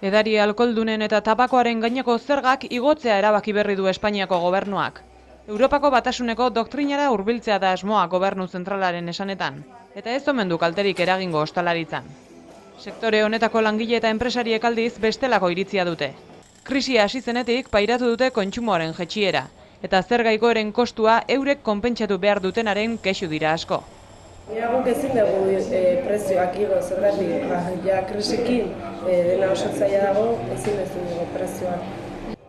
Edari alkoholdunen eta tabakoaren gaineko zergak igotzea erabaki berri du Espainiako gobernuak. Europako Batasuneko doktrinara hurbiltzea da asmoa gobernu zentralaren esanetan, eta ez omen du kalterik eragingo ostalaritzan. Sektore honetako langile eta enpresariek aldiz bestelako iritzia dute. Krisia hasi zenetik pairatu dute kontsumoaren jaitsiera, eta zerga igoeren kostua eurek konpentsatu behar dutenaren kexu dira asko. Guk ezin dugu prezioak igo, zergatik, ja krisikin dena oso zaila dago, ezin dugu prezioak.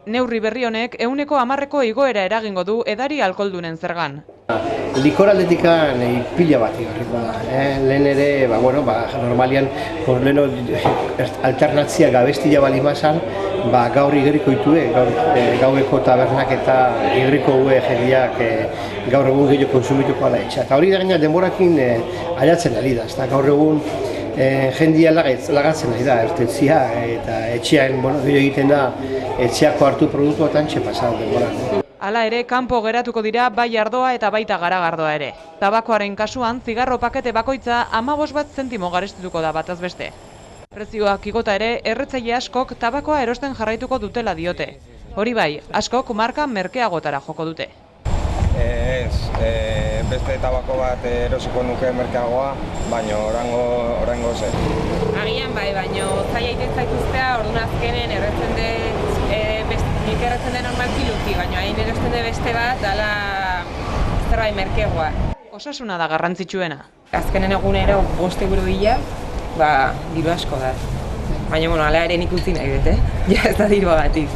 Neurri berri honek 10% igoera eragingo du edari alkoholdunen zergan. Likoraldetikan pila bat igarriko da. Lehen ere, normalian, leheno alternatzia gabestia bali mazan, gaur igeriko itue, gaueko tabernak eta igeriko gue jendeak gaur egun gehiago konsumituko ala etxa. Eta hori da gaina denborakin aiatzen ari da, gaur egun jendia lagatzen ari da, ertentzia eta etxean gehiago egiten da etxeako hartu produktuetan txepasal denboran. Hala ere, kanpo geratuko dira bai ardoa eta baita garagardoa ere. Tabakoaren kasuan, zigarro pakete bakoitza 15 zentimo garestituko da bataz beste. Prezioak igota ere, erretzaile askok tabakoa erosten jarraituko dutela diote. Hori bai, askok marka merkeagotara joko dute. Beste tabako bat erosiko nuke merkeagoa, baina oraingo ze. Agian bai, baina zaila iten zaituztea, orduan azkenen erretzen nik erretzen den normalki luki, baina hain erosten de beste bat, dala zerbait merkeagoa. Osasuna da garrantzitsuena. Azkenen egunero 5 euro bila, diru asko da. Baina, hala ere nik utzi nahi dut, ja ez da diruagatik.